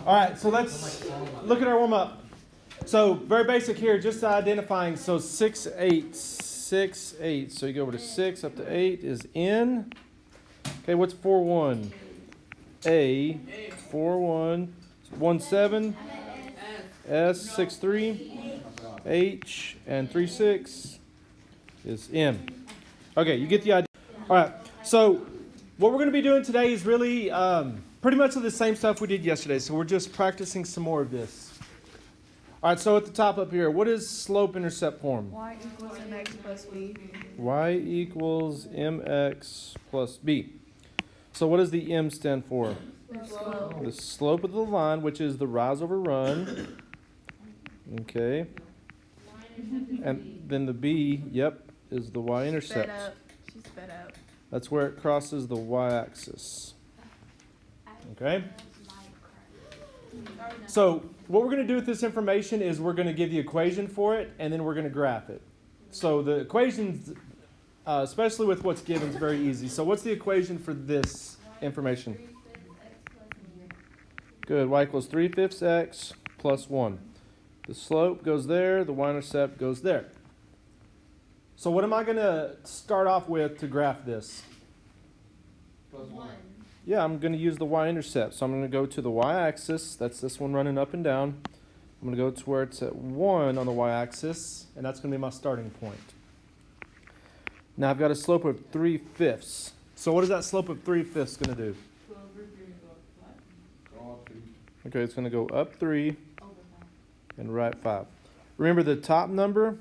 All right, so let's look at our warm-up. So very basic here, just identifying. So 6, 8, 6, 8. So you go over to 6 up to 8 is N. Okay, what's 4, 1? A. 4, 1. 1, 7. S. 6, 3. H. And 3, 6 is M. Okay, you get the idea. All right, so what we're going to be doing today is really pretty much the same stuff we did yesterday. So we're just practicing some more of this. All right, so at the top up here, what is slope-intercept form? Y equals mx plus b. Y equals mx plus b. So what does the m stand for? The slope. The slope of the line, which is the rise over run. Okay. And then the b, yep, is the y-intercept. Sped up. She sped up. That's where it crosses the y-axis. Okay? So what we're going to do with this information is we're going to give the equation for it, and then we're going to graph it. So the equations, especially with what's given, is very easy. So what's the equation for this information? Good. Y equals 3/5 x plus 1. The slope goes there. The y-intercept goes there. So what am I going to start off with to graph this? Plus 1. Yeah, I'm going to use the y-intercept. So I'm going to go to the y-axis. That's this one running up and down. I'm going to go to where it's at 1 on the y-axis, and that's going to be my starting point. Now I've got a slope of 3/5. So what is that slope of 3/5 going to do? Okay, it's going to go up 3 and right 5. Remember, the top number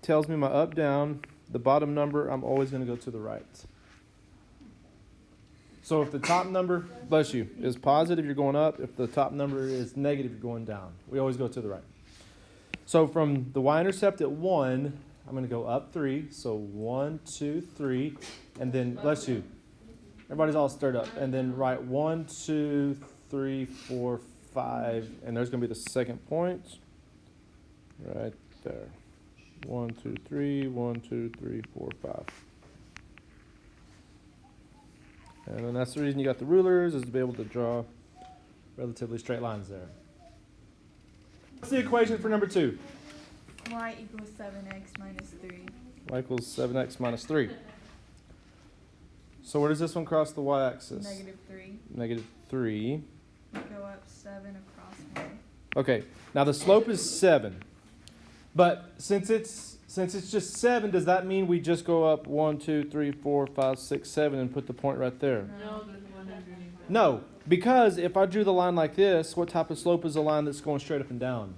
tells me my up, down. The bottom number, I'm always going to go to the right. So if the top number, bless you, is positive, you're going up. If the top number is negative, you're going down. We always go to the right. So from the y-intercept at 1, I'm going to go up 3. So 1, 2, 3. And then, bless you, everybody's all stirred up. And then right 1, 2, 3, 4, 5. And there's going to be the second point right there. 1, 2, 3, 1, 2, 3, 4, 5. And then that's the reason you got the rulers, is to be able to draw relatively straight lines there. What's the equation for number 2? Y equals 7x minus 3. Y equals 7x minus 3. So where does this one cross the y-axis? Negative 3. Negative 3. We go up 7 across 1. Okay, now the slope is 7. But since it's just 7, does that mean we just go up 1, 2, 3, 4, 5, 6, 7 and put the point right there? No. No, because if I drew the line like this, what type of slope is a line that's going straight up and down?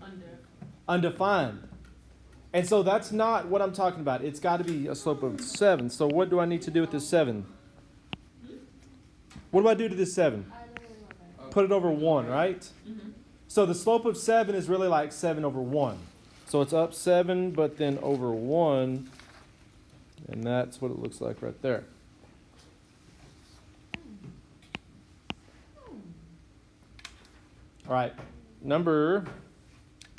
Undefined. And so that's not what I'm talking about. It's got to be a slope of 7. So what do I need to do with this 7? What do I do to this 7? Put it over 1, right? Mm-hmm. So the slope of 7 is really like 7 over 1. So it's up 7, but then over 1, and that's what it looks like right there. All right, number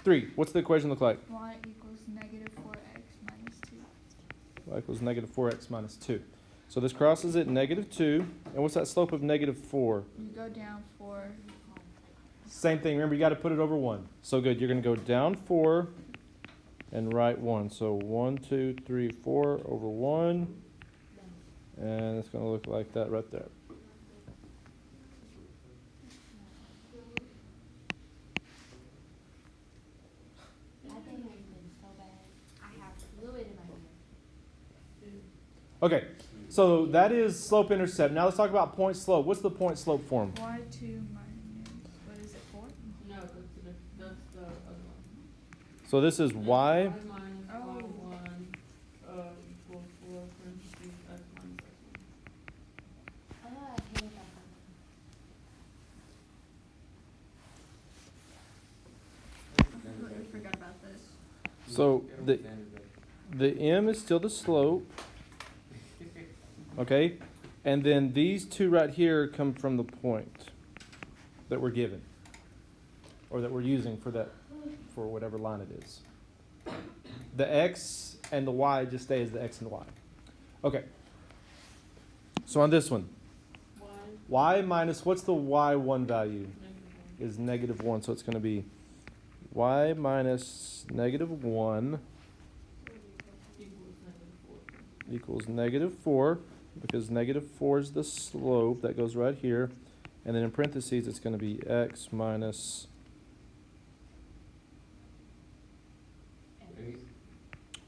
3. What's the equation look like? Y equals negative 4x minus 2. Y equals negative 4x minus 2. So this crosses at negative 2. And what's that slope of negative 4? You go down 4. Same thing. Remember, you got to put it over 1. So good. You're going to go down 4 and right 1. So 1, 2, 3, 4 over 1. And it's going to look like that right there. Okay, so that is slope-intercept. Now let's talk about point-slope. What's the point-slope form? Y2 minus, what is it, 4? No, that's the other one. So this is y. Y minus y1 equals 4 parentheses x minus I completely forgot about this. So the m is still the slope. Okay, and then these two right here come from the point that we're given, or that we're using for whatever line it is. The x and the y just stay as the x and y. Okay, so on this one, y minus, what's the y1 value? is negative 1. So it's going to be y minus negative 1 equals negative 4, because negative 4 is the slope that goes right here. And then in parentheses, it's going to be x minus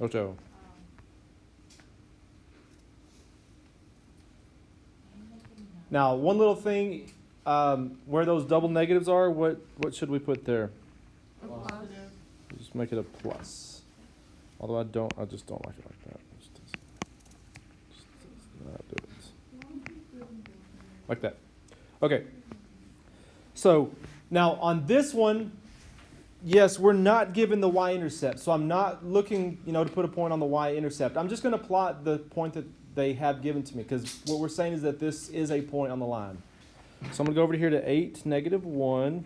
Ocho. Now, one little thing, where those double negatives are, what should we put there? A plus. Just make it a plus. Although I just don't like it like that. Just not do it. Like that. Okay. So, now on this one, yes, we're not given the y-intercept. So I'm not looking, to put a point on the y-intercept. I'm just going to plot the point that they have given to me, because what we're saying is that this is a point on the line. So I'm going to go over here to 8, negative 1.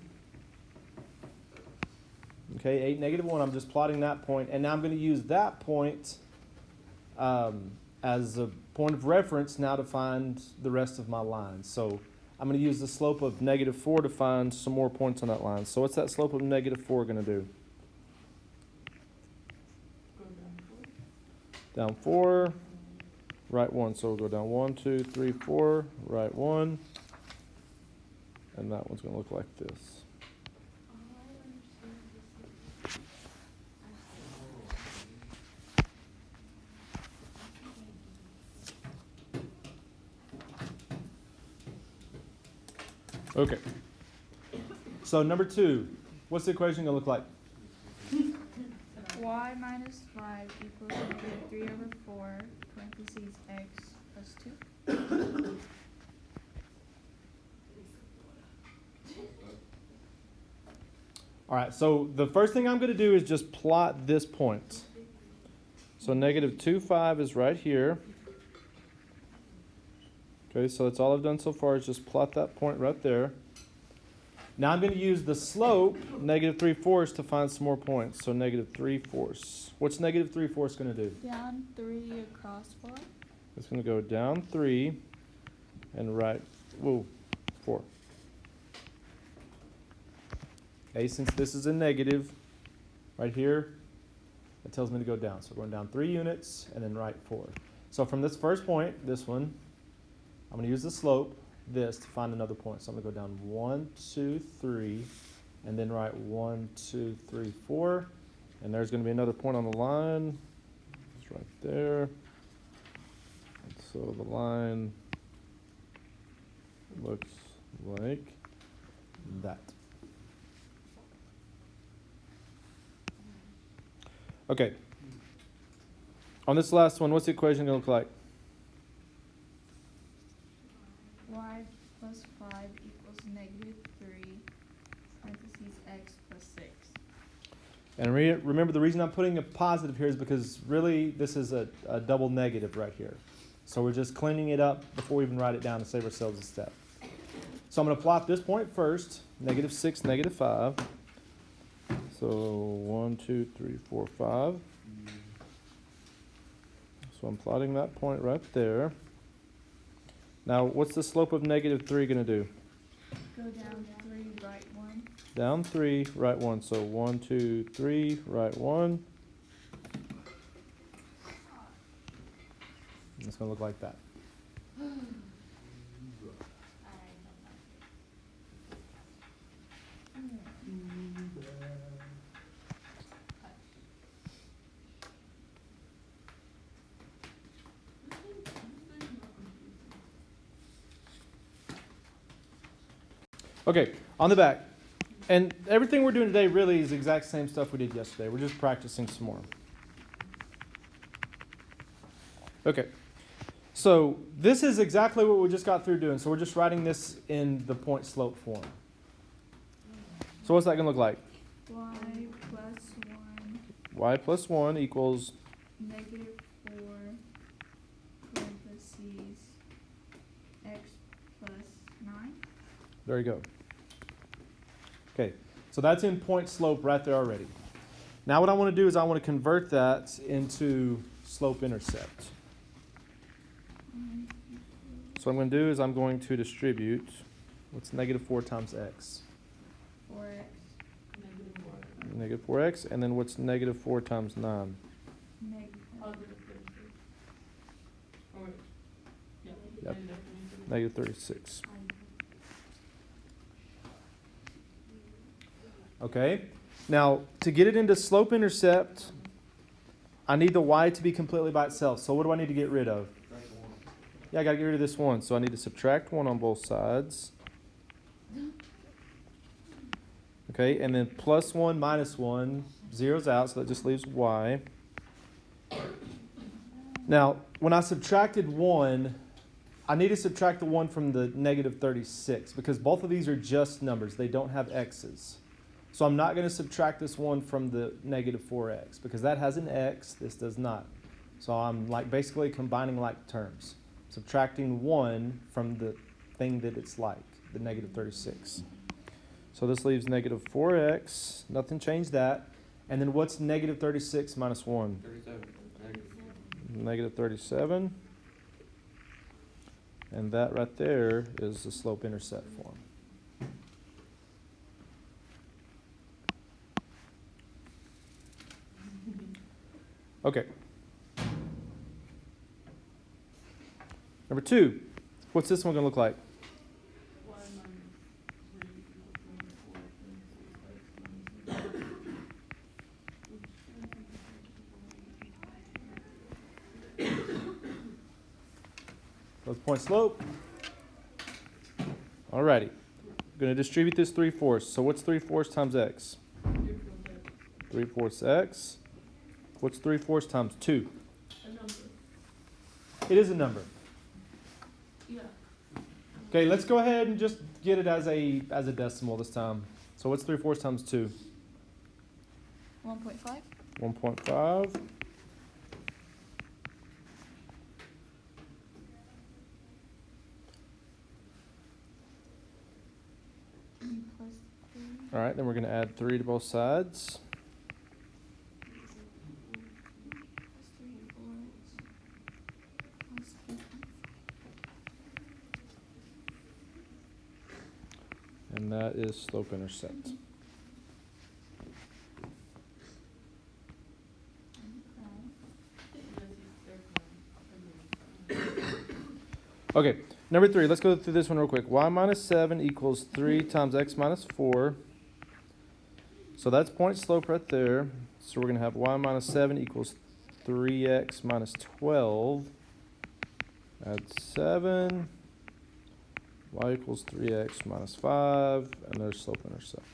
Okay, 8, negative 1. I'm just plotting that point. And now I'm going to use that point as a point of reference now to find the rest of my lines. So I'm going to use the slope of negative 4 to find some more points on that line. So what's that slope of negative 4 going to do? Down 4, right 1. So we'll go down 1, 2, 3, 4, right 1. And that one's going to look like this. Okay. So number 2, what's the equation going to look like? Y minus 5 equals negative 3 over 4, parentheses x plus 2. All right, so the first thing I'm going to do is just plot this point. So negative 2, 5 is right here. Okay, so that's all I've done so far is just plot that point right there. Now I'm going to use the slope, negative 3/4, to find some more points. So negative 3/4. What's negative 3/4 going to do? Down 3 across 4. It's going to go down 3 and right, 4. Okay, since this is a negative, right here, it tells me to go down. So we're going down 3 units and then right 4. So from this first point, this one, I'm going to use the slope, this, to find another point. So I'm going to go down 1, 2, 3, and then right 1, 2, 3, 4. And there's going to be another point on the line. It's right there. And so the line looks like that. Okay. On this last one, what's the equation going to look like? Y plus 5 equals negative 3, parentheses x plus 6. And remember, the reason I'm putting a positive here is because really this is a double negative right here. So we're just cleaning it up before we even write it down to save ourselves a step. So I'm going to plot this point first, negative 6, negative 5. So 1, 2, 3, 4, 5. So I'm plotting that point right there. Now, what's the slope of negative 3 going to do? Go down 3, right 1. Down 3, right 1. So 1, 2, 3, right 1. It's going to look like that. Okay, on the back. And everything we're doing today really is the exact same stuff we did yesterday. We're just practicing some more. Okay, so this is exactly what we just got through doing. So we're just writing this in the point slope form. So what's that going to look like? Y plus 1. Y plus 1 equals Negative 4, parentheses, x plus 9. There you go. Okay, so that's in point slope right there already. Now what I want to do is I want to convert that into slope intercept. So what I'm going to do is I'm going to distribute, what's negative 4 times x? 4x, Negative 4. Negative 4x. And then what's negative 4 times 9? negative. Positive 36. Oh, wait. Yeah. Yep. Negative 36. Negative 36. Okay. Now, to get it into slope intercept, I need the y to be completely by itself. So what do I need to get rid of? Yeah, I got to get rid of this 1. So I need to subtract 1 on both sides. Okay, and then plus 1 minus 1 zeroes out, so that just leaves y. Now, when I subtracted 1, I need to subtract the 1 from the negative 36 because both of these are just numbers. They don't have x's. So I'm not going to subtract this 1 from the negative 4x because that has an x, this does not. So I'm like basically combining like terms. Subtracting 1 from the thing that it's like, the negative 36. So this leaves negative 4x, nothing changed that. And then what's negative 36 minus 1? 37. Negative 37. And that right there is the slope intercept form. Okay. Number 2. What's this one going to look like? Y minus 3 equals negative 4 parentheses x minus Both point slope. Alrighty. We're going to distribute this 3/4. So what's 3/4 times x? 3/4 x. What's 3/4 times 2? a number. It is a number. Yeah. Okay, let's go ahead and just get it as a decimal this time. So what's 3/4 times 2? 1.5. 1.5. Plus 3. All right, then we're going to add 3 to both sides. Plus 3, 4x. Plus 3. And that is slope intercept. Okay, number 3. Let's go through this one real quick. Y minus 7 equals 3 times x minus 4. So that's point slope right there. So we're going to have y minus 7 equals 3x minus 12. Add 7. Y equals 3x minus 5. And there's slope intercept.